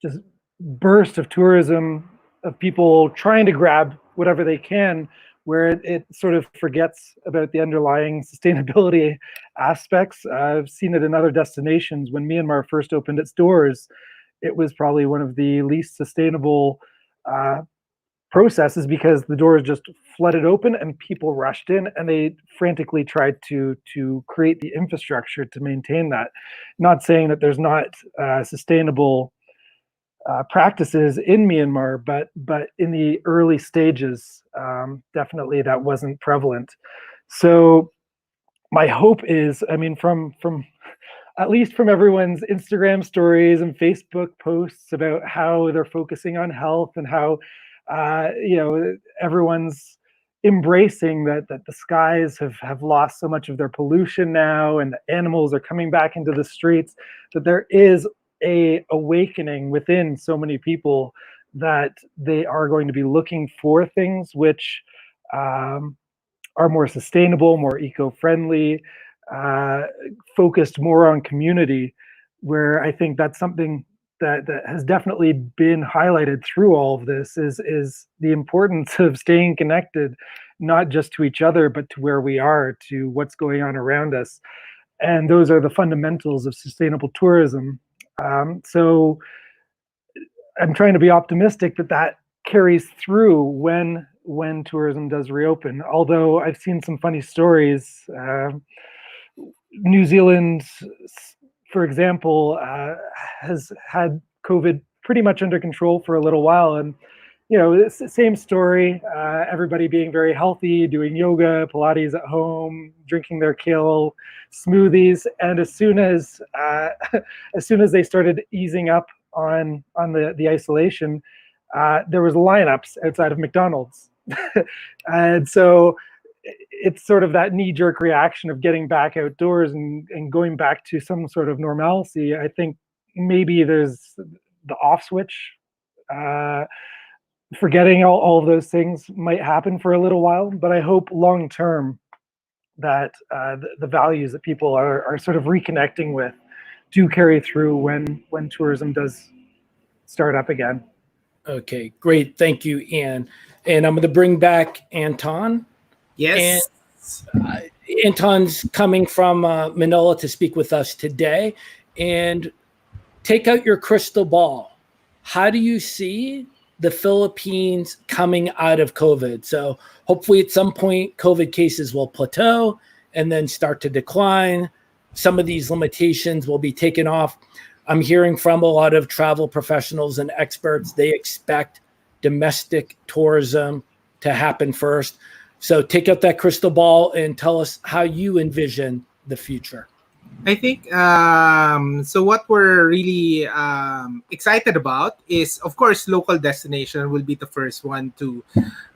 just burst of tourism, of people trying to grab whatever they can, where it sort of forgets about the underlying sustainability aspects. I've seen it in other destinations. When Myanmar first opened its doors, it was probably one of the least sustainable processes, because the doors just flooded open and people rushed in, and they frantically tried to create the infrastructure to maintain that. Not saying that there's not sustainable practices in Myanmar, but in the early stages, definitely that wasn't prevalent. So my hope is, I mean, from at least from everyone's Instagram stories and Facebook posts about how they're focusing on health and how everyone's embracing that the skies have lost so much of their pollution now, and the animals are coming back into the streets, that there is a awakening within so many people that they are going to be looking for things which are more sustainable, more eco-friendly, uh, focused more on community, where I think that's something that has definitely been highlighted through all of this is the importance of staying connected, not just to each other, but to where we are, to what's going on around us. And those are the fundamentals of sustainable tourism. So I'm trying to be optimistic that that carries through when tourism does reopen. Although I've seen some funny stories. New Zealand, for example, has had COVID pretty much under control for a little while, and it's the same story. Everybody being very healthy, doing yoga, Pilates at home, drinking their kale smoothies, and as soon as they started easing up on the isolation, there was lineups outside of McDonald's, and so it's sort of that knee-jerk reaction of getting back outdoors and going back to some sort of normalcy. I think maybe there's the off switch. Forgetting all of those things might happen for a little while, but I hope long term that the values that people are sort of reconnecting with do carry through when tourism does start up again. Okay, great. Thank you, Ian. And I'm going to bring back Anton. Yes. And Anton's coming from Manila to speak with us today. And take out your crystal ball. How do you see the Philippines coming out of COVID? So hopefully at some point, COVID cases will plateau and then start to decline. Some of these limitations will be taken off. I'm hearing from a lot of travel professionals and experts, they expect domestic tourism to happen first. So take out that crystal ball and tell us how you envision the future. I think so. What we're really excited about is, of course, local destination will be the first one to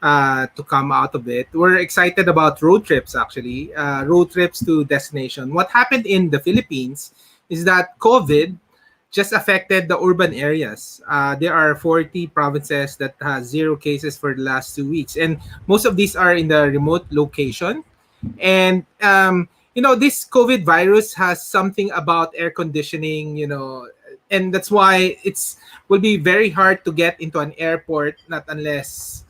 come out of it. We're excited about road trips, actually, road trips to destination. What happened in the Philippines is that COVID just affected the urban areas. There are 40 provinces that has 0 cases for the last 2 weeks, and most of these are in the remote location. And this COVID virus has something about air conditioning, and that's why will be very hard to get into an airport, not unless,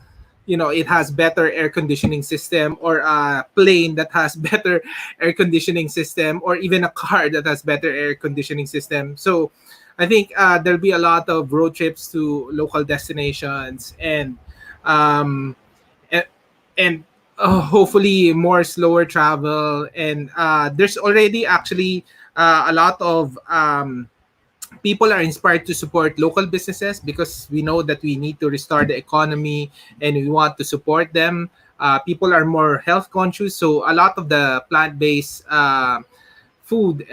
it has better air conditioning system, or a plane that has better air conditioning system, or even a car that has better air conditioning system. So I think there'll be a lot of road trips to local destinations, and hopefully more slower travel. And there's already actually a lot of people are inspired to support local businesses, because we know that we need to restore the economy and we want to support them. People are more health conscious, so a lot of the plant-based food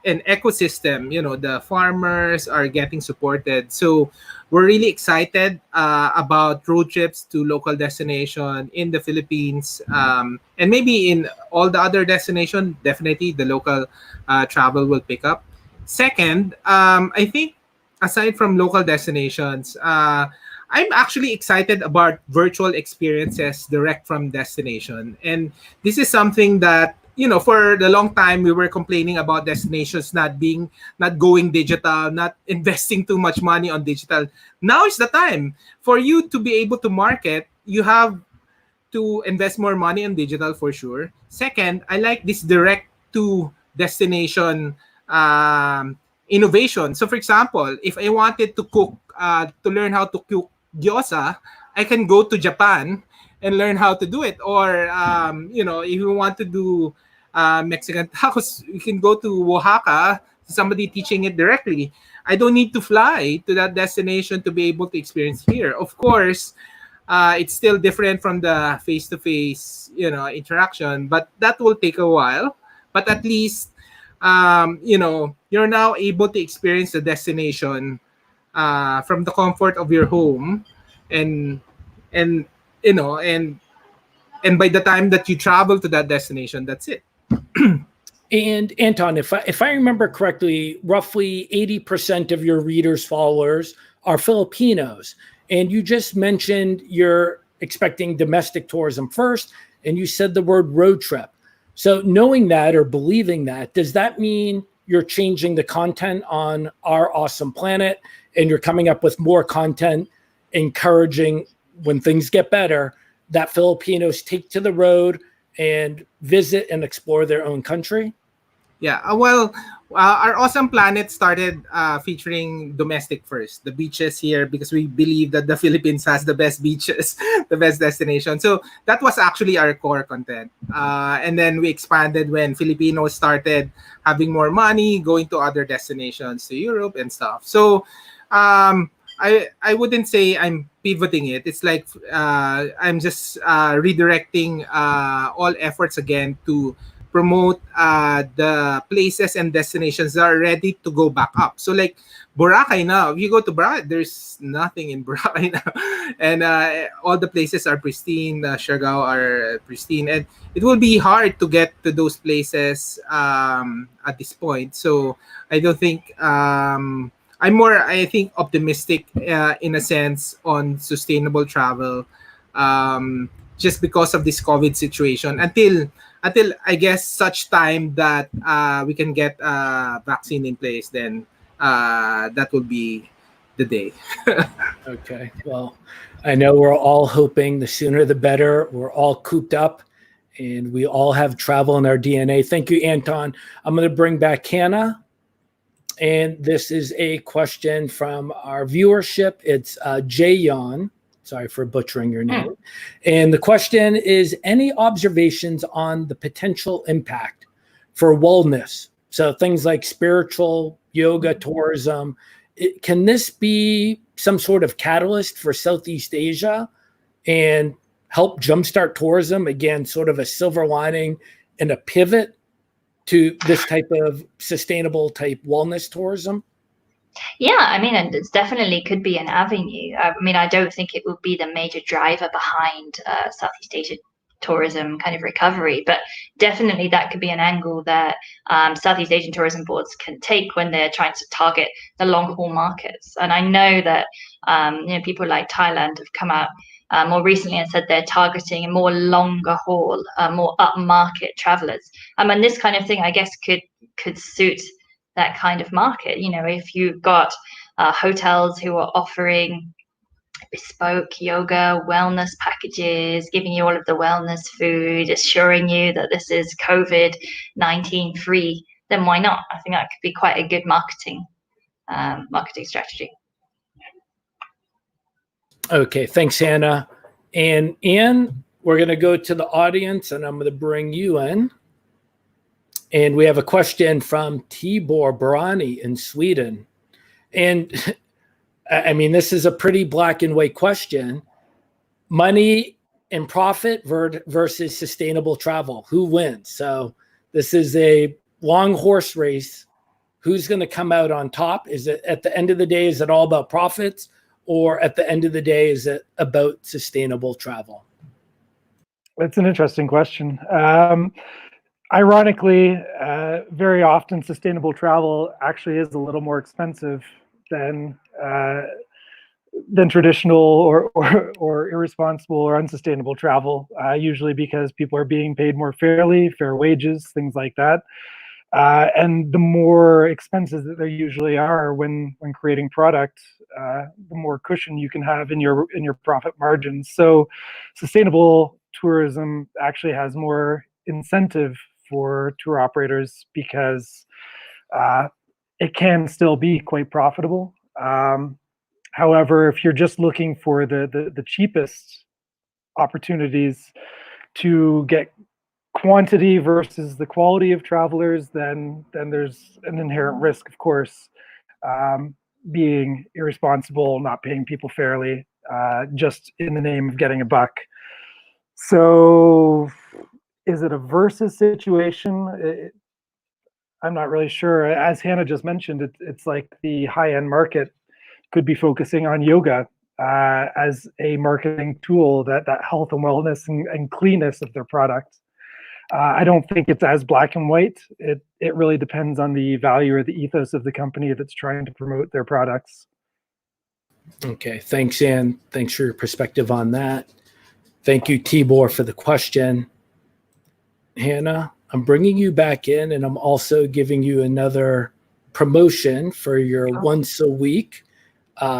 and ecosystem, the farmers are getting supported. So we're really excited about road trips to local destination in the Philippines, and maybe in all the other destinations. Definitely the local travel will pick up. Second, I think aside from local destinations, I'm actually excited about virtual experiences direct from destination. And this is something that, for the long time we were complaining about destinations not going digital, not investing too much money on digital. Now is the time for you to be able to market. You have to invest more money on digital for sure. Second, I like this direct to destination innovation. So for example, if I wanted to learn how to cook gyoza, I can go to Japan and learn how to do it. Or if you want to do Mexican tacos, you can go to Oaxaca, somebody teaching it directly. I don't need to fly to that destination to be able to experience here. Of course, it's still different from the face-to-face, interaction, but that will take a while. But at least, you're now able to experience the destination from the comfort of your home, and and you know and by the time that you travel to that destination, that's it. And Anton, if I remember correctly, roughly 80% of your readers, followers are Filipinos. And you just mentioned you're expecting domestic tourism first, and you said the word road trip. So knowing that or believing that, does that mean you're changing the content on Our Awesome Planet and you're coming up with more content encouraging, when things get better, that Filipinos take to the road and visit and explore their own country? Yeah, well, our Awesome Planet started featuring domestic first, the beaches here, because we believe that the Philippines has the best beaches, the best destination. So that was actually our core content. And then we expanded when Filipinos started having more money, going to other destinations, to Europe and stuff. So I wouldn't say I'm pivoting it. It's like I'm just redirecting all efforts again to promote the places and destinations that are ready to go back up. So like Boracay now, if you go to Boracay, there's nothing in Boracay now. And all the places are pristine, Siargao are pristine. And it will be hard to get to those places at this point. So I don't think... I'm more, I think, optimistic in a sense on sustainable travel, just because of this COVID situation. Until I guess such time that we can get a vaccine in place, then that will be the day. Okay. Well, I know we're all hoping the sooner the better. We're all cooped up and we all have travel in our DNA. Thank you, Anton. I'm going to bring back Hannah. And this is a question from our viewership. It's Jayon. Sorry for butchering your name. And the question is, any observations on the potential impact for wellness? So things like spiritual, yoga, tourism. Can this be some sort of catalyst for Southeast Asia and help jumpstart tourism? Again, sort of a silver lining and a pivot to this type of sustainable type wellness tourism? Yeah, I mean, and it's definitely could be an avenue. I mean, I don't think it would be the major driver behind Southeast Asia tourism kind of recovery, but definitely that could be an angle that Southeast Asian tourism boards can take when they're trying to target the long haul markets. And I know that people like Thailand have come out more recently and said they're targeting a more longer haul, more upmarket travelers. And this kind of thing, I guess, could suit that kind of market. If you've got hotels who are offering bespoke yoga wellness packages, giving you all of the wellness food, assuring you that this is COVID-19 free, then why not? I think that could be quite a good marketing strategy. Okay, thanks, Hannah. And Ian, we're going to go to the audience, and I'm going to bring you in. And we have a question from Tibor Barani in Sweden. And I mean, this is a pretty black and white question. Money and profit versus sustainable travel. Who wins? So this is a long horse race. Who's going to come out on top? Is it at the end of the day, is it all about profits? Or at the end of the day, is it about sustainable travel? That's an interesting question. Ironically, very often sustainable travel actually is a little more expensive than traditional or irresponsible or unsustainable travel, usually because people are being paid more fairly, fair wages, things like that. And the more expenses that there usually are when creating product, the more cushion you can have in your profit margins. So sustainable tourism actually has more incentive for tour operators because it can still be quite profitable. However, if you're just looking for the cheapest opportunities to get quantity versus the quality of travelers, then there's an inherent risk, of course. being irresponsible, not paying people fairly, just in the name of getting a buck. So is it a versus situation? I'm not really sure. As Hannah just mentioned, it's like the high-end market could be focusing on yoga as a marketing tool, that health and wellness and cleanness of their products. I don't think it's as black and white. It really depends on the value or the ethos of the company that's trying to promote their products. Okay, thanks, Ann. Thanks for your perspective on that. Thank you, Tibor, for the question. Hannah, I'm bringing you back in, and I'm also giving you another promotion for your once a week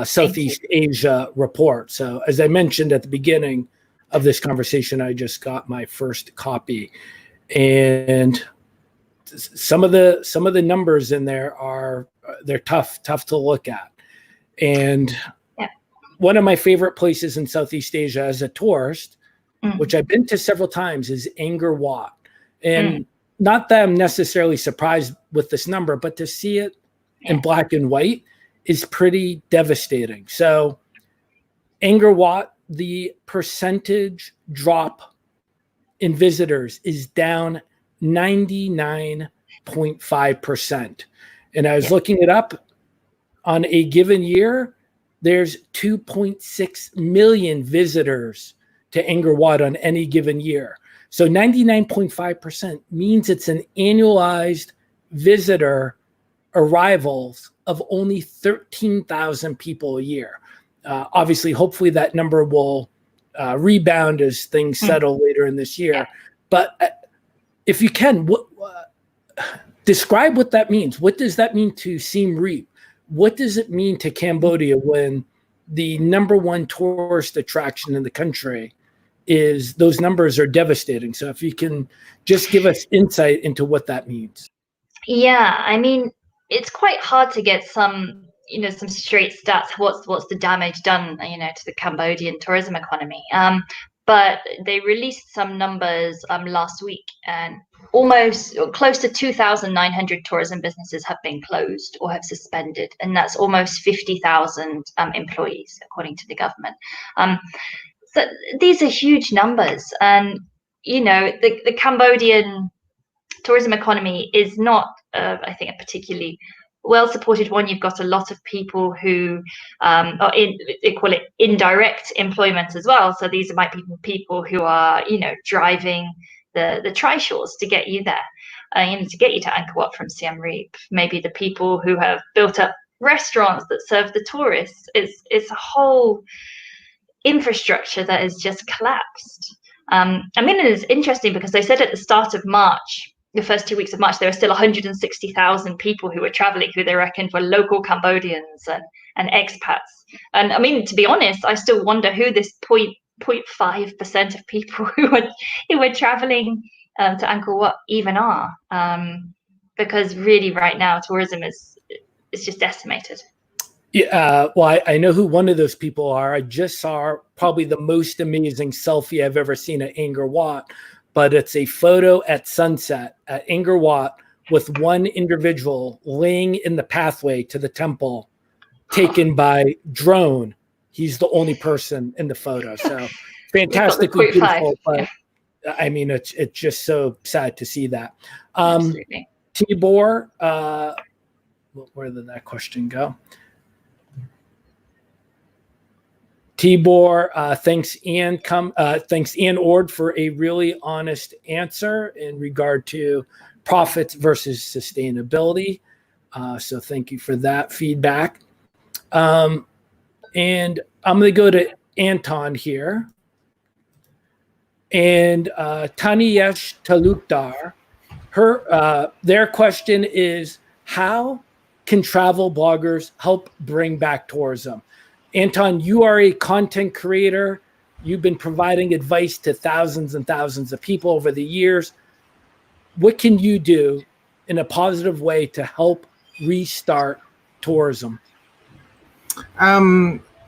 Southeast Asia report. So as I mentioned at the beginning of this conversation, I just got my first copy, and some of the numbers in there they're tough to look at. And one of my favorite places in Southeast Asia as a tourist, which I've been to several times, is Angkor Wat. And not that I'm necessarily surprised with this number, but to see it in black and white is pretty devastating. So Angkor Wat, the percentage drop in visitors is down 99.5%. And I was looking it up. On a given year, there's 2.6 million visitors to Angkor Wat on any given year. So 99.5% means it's an annualized visitor arrivals of only 13,000 people a year. Obviously, hopefully that number will rebound as things settle later in this year. But if you can, describe what that means. What does that mean to Siem Reap? What does it mean to Cambodia when the number one tourist attraction in the country is those numbers are devastating? So if you can just give us insight into what that means. Yeah, I mean, it's quite hard to get some straight stats. What's the damage done, to the Cambodian tourism economy? But they released some numbers last week, and almost close to 2,900 tourism businesses have been closed or have suspended, and that's almost 50,000 employees, according to the government. So these are huge numbers, and the Cambodian tourism economy is not, I think, a particularly well-supported one. You've got a lot of people who they call it indirect employment as well. So these might be people who are, driving the trishaws to get you there, to get you to Angkor Wat from Siem Reap. Maybe the people who have built up restaurants that serve the tourists. It's a whole infrastructure that has just collapsed. It's interesting because they said at the start of March, the first 2 weeks of March, there were still 160,000 people who were traveling, who they reckoned were local Cambodians and expats. And to be honest, I still wonder who this 0.5% of people who were traveling to Angkor Wat even are, because really right now tourism is just decimated. Yeah, well, I know who one of those people are. I just saw probably the most amazing selfie I've ever seen at Angkor Wat, but it's a photo at sunset at Angkor Wat with one individual laying in the pathway to the temple, taken by drone. He's the only person in the photo. So fantastically beautiful, but it's just so sad to see that. Tibor, where did that question go? Tibor, thanks Ian Ord for a really honest answer in regard to profits versus sustainability. So thank you for that feedback. And I'm going to go to Anton here. And Taniyesh Talukdar, their question is, how can travel bloggers help bring back tourism? Anton, you are a content creator. You've been providing advice to thousands and thousands of people over the years. What can you do in a positive way to help restart tourism?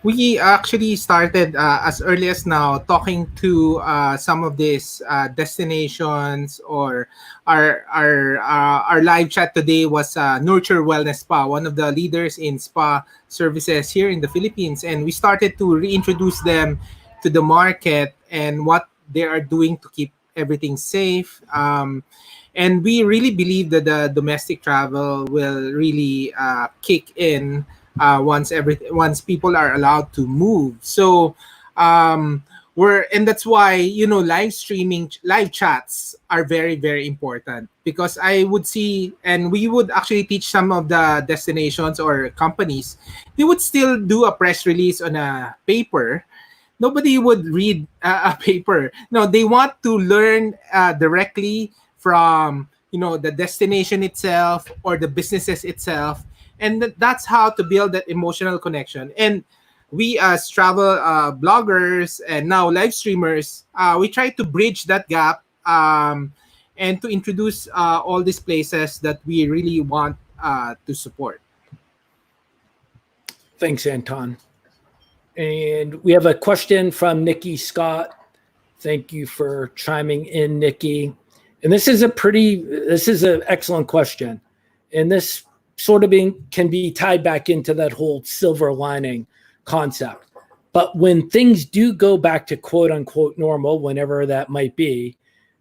We actually started as early as now talking to some of these destinations, or our live chat today was Nurture Wellness Spa, one of the leaders in spa services here in the Philippines, and we started to reintroduce them to the market and what they are doing to keep everything safe. And we really believe that the domestic travel will really kick in once people are allowed to move. So and that's why live streaming, live chats are very very important, because I would see, and we would actually teach some of the destinations or companies, they would still do a press release on a paper. Nobody would read a paper. No, they want to learn directly from the destination itself or the businesses itself, and that's how to build that emotional connection. And we as travel bloggers and now live streamers, we try to bridge that gap, and to introduce all these places that we really want to support. Thanks, Anton. And we have a question from Nikki Scott. Thank you for chiming in, Nikki. And this is an excellent question. And this sort of can be tied back into that whole silver lining concept. But when things do go back to quote unquote normal, whenever that might be,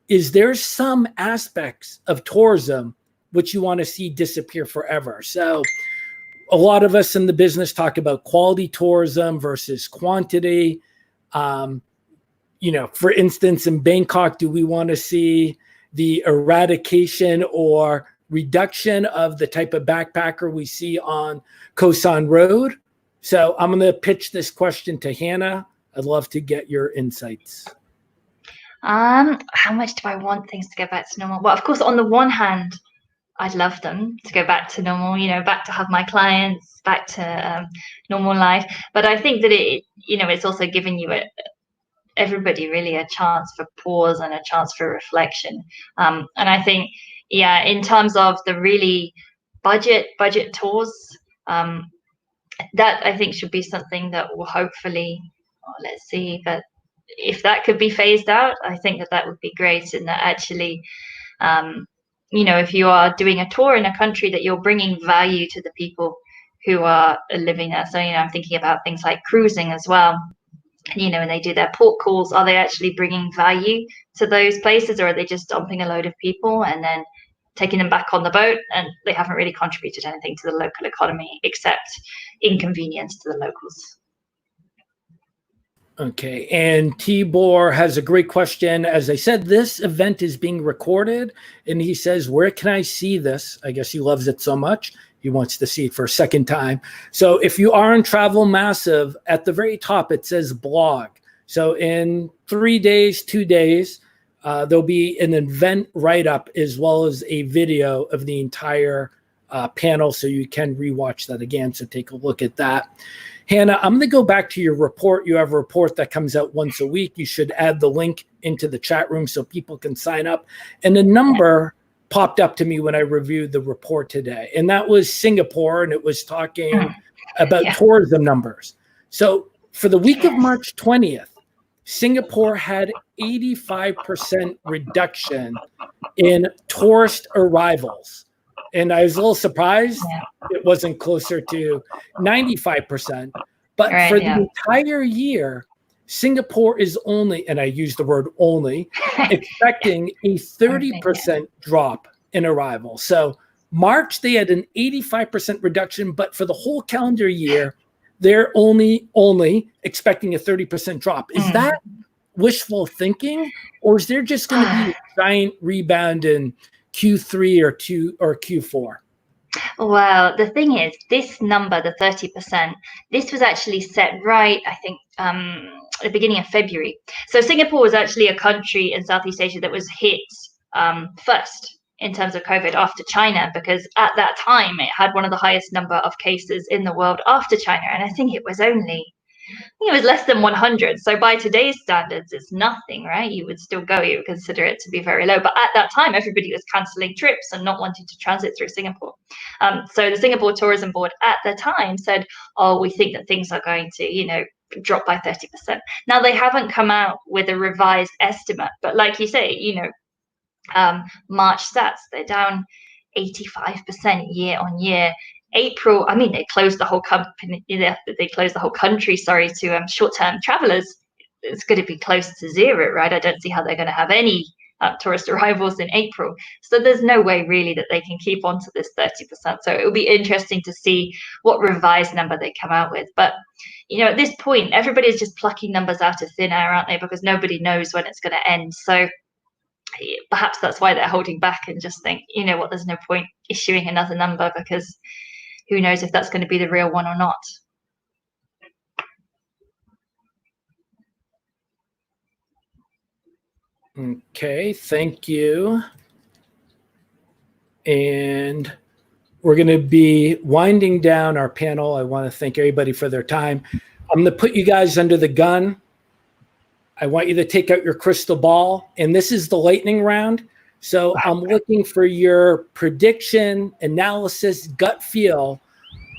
is there some aspects of tourism which you want to see disappear forever? So a lot of us in the business talk about quality tourism versus quantity. For instance, in Bangkok, do we want to see the eradication or reduction of the type of backpacker we see on Koh San Road? So I'm going to pitch this question to Hannah. I'd love to get your insights. How much do I want things to go back to normal? Well, of course, on the one hand, I'd love them to go back to normal, back to have my clients, back to normal life. But I think that it's also giving you everybody really a chance for pause and a chance for reflection. And I think, in terms of the really budget tours, that I think should be something that will hopefully, let's see, but if that could be phased out, I think that would be great. And that actually, if you are doing a tour in a country, that you're bringing value to the people who are living there. So, I'm thinking about things like cruising as well. When they do their port calls, are they actually bringing value to those places, or are they just dumping a load of people and then taking them back on the boat, and they haven't really contributed anything to the local economy except inconvenience to the locals? Okay, and Tibor has a great question. As I said, this event is being recorded, and he says, where can I see this? I guess he loves it so much, he wants to see it for a second time. So if you are in Travel Massive, at the very top, it says blog. So in 3 days, 2 days, there'll be an event write-up as well as a video of the entire panel, so you can rewatch that again. So take a look at that. Hannah, I'm going to go back to your report. You have a report that comes out once a week. You should add the link into the chat room so people can sign up. And a number popped up to me when I reviewed the report today, and that was Singapore, and it was talking about tourism numbers. So for the week of March 20th, Singapore had 85% reduction in tourist arrivals. And I was a little surprised it wasn't closer to 95%. But for the entire year, Singapore is only, and I use the word only, expecting a 30% drop in arrivals. So March, they had an 85% reduction, but for the whole calendar year, they're only expecting a 30% drop. Is that wishful thinking, or is there just going to be a giant rebound in Q3 or Q4? Well, the thing is, this number, the 30%, this was actually set right, I think, at the beginning of February. So Singapore was actually a country in Southeast Asia that was hit first in terms of COVID after China, because at that time it had one of the highest number of cases in the world after China. And I think it was only think it was less than 100. So by today's standards, it's nothing, right? You would still go, you would consider it to be very low. But at that time, everybody was cancelling trips and not wanting to transit through Singapore. So the Singapore Tourism Board at the time said, oh, we think that things are going to, drop by 30%. Now they haven't come out with a revised estimate, but like you say, March stats, they're down 85% year on year. April, I mean, they closed the whole company. They closed the whole country. Sorry, to short-term travelers. It's going to be close to zero, right? I don't see how they're going to have any tourist arrivals in April. So there's no way really that they can keep on to this 30%. So it will be interesting to see what revised number they come out with. But at this point, everybody's just plucking numbers out of thin air, aren't they? Because nobody knows when it's going to end. So perhaps that's why they're holding back and just think, what, there's no point issuing another number because who knows if that's going to be the real one or not. Okay, thank you. And we're going to be winding down our panel. I want to thank everybody for their time. I'm going to put you guys under the gun. I want you to take out your crystal ball, and this is the lightning round. So I'm looking for your prediction, analysis, gut feel.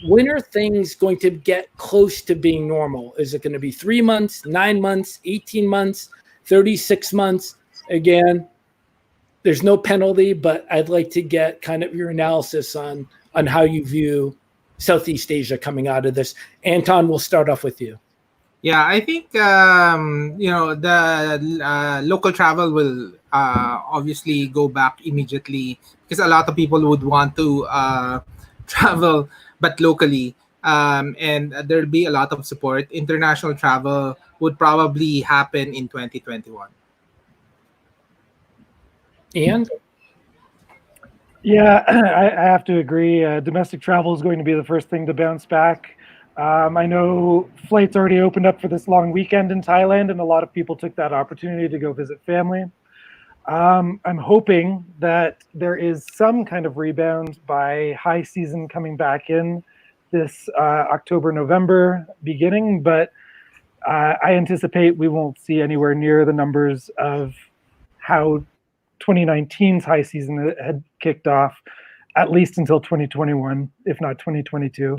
When are things going to get close to being normal? Is it going to be 3 months, 9 months, 18 months, 36 months? Again, there's no penalty, but I'd like to get kind of your analysis on how you view Southeast Asia coming out of this. Anton, we'll start off with you. Yeah, I think the local travel will obviously go back immediately because a lot of people would want to travel, but locally, and there'll be a lot of support. International travel would probably happen in 2021. And yeah, I have to agree. Domestic travel is going to be the first thing to bounce back. I know flights already opened up for this long weekend in Thailand, and a lot of people took that opportunity to go visit family. I'm hoping that there is some kind of rebound by high season coming back in this October, November beginning, but I anticipate we won't see anywhere near the numbers of how 2019's high season had kicked off, at least until 2021, if not 2022.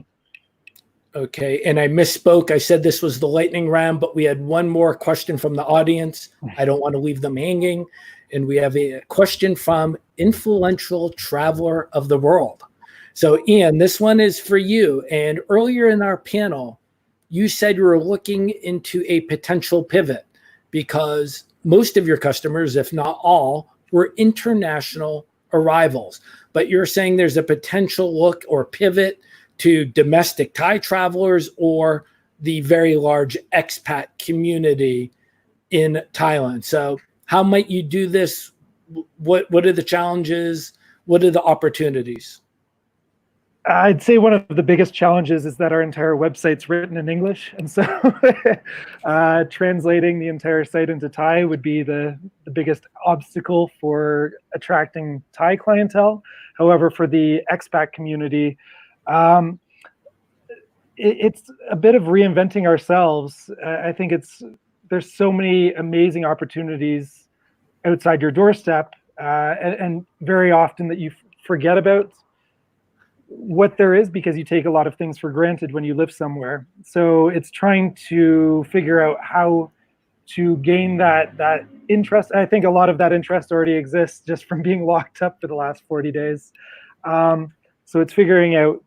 Okay, and I misspoke. I said this was the lightning round, but we had one more question from the audience. I don't want to leave them hanging. And we have a question from Influential Traveler of the World. So, Ian, this one is for you. And earlier in our panel, you said you were looking into a potential pivot because most of your customers, if not all, were international arrivals. But you're saying there's a potential look or pivot to domestic Thai travelers or the very large expat community in Thailand. So how might you do this? What are the challenges? What are the opportunities? I'd say one of the biggest challenges is that our entire website's written in English. And so translating the entire site into Thai would be the biggest obstacle for attracting Thai clientele. However, for the expat community, it's a bit of reinventing ourselves. I think there's so many amazing opportunities outside your doorstep, and very often that you forget about what there is because you take a lot of things for granted when you live somewhere. So it's trying to figure out how to gain that interest. I think a lot of that interest already exists just from being locked up for the last 40 days. So it's figuring out,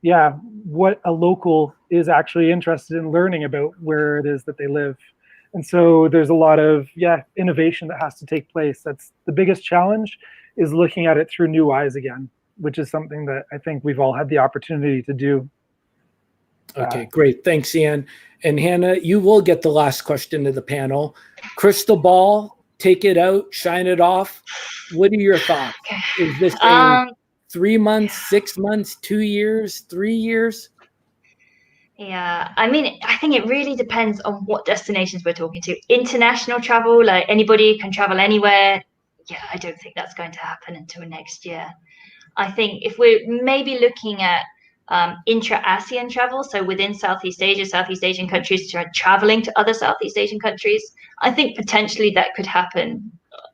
what a local is actually interested in learning about where it is that they live. And so there's a lot of, innovation that has to take place. That's the biggest challenge, is looking at it through new eyes again, which is something that I think we've all had the opportunity to do. Okay, great. Thanks, Ian. And Hannah, you will get the last question of the panel. Crystal ball, take it out, shine it off. What are your thoughts? Is this a 3 months, 6 months, 2 years, 3 years? Yeah, I mean, I think it really depends on what destinations we're talking to. International travel, like anybody can travel anywhere. Yeah, I don't think that's going to happen until next year. I think if we're maybe looking at intra-ASEAN travel, so within Southeast Asia, Southeast Asian countries traveling to other Southeast Asian countries. I think potentially that could happen.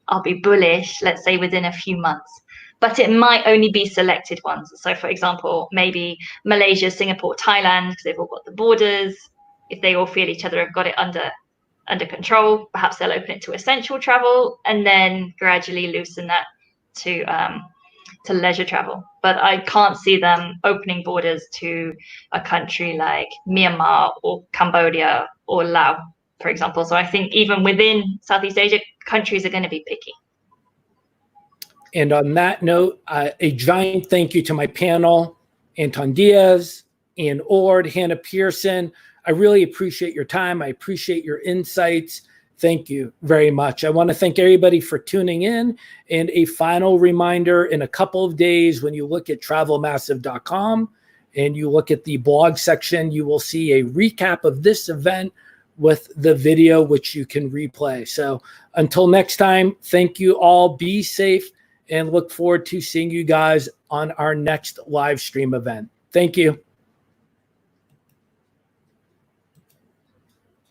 I'll be bullish, let's say within a few months, but it might only be selected ones. So for example, maybe Malaysia, Singapore, Thailand, because they've all got the borders. If they all feel each other have got it under control, perhaps they'll open it to essential travel and then gradually loosen that to leisure travel. But I can't see them opening borders to a country like Myanmar or Cambodia or Laos, for example. So I think even within Southeast Asia, countries are going to be picky. And on that note, a giant thank you to my panel, Anton Diaz, Ann Ord, Hannah Pearson. I really appreciate your time. I appreciate your insights. Thank you very much. I want to thank everybody for tuning in. And a final reminder, in a couple of days, when you look at travelmassive.com and you look at the blog section, you will see a recap of this event with the video, which you can replay. So until next time, thank you all. Be safe and look forward to seeing you guys on our next live stream event. Thank you.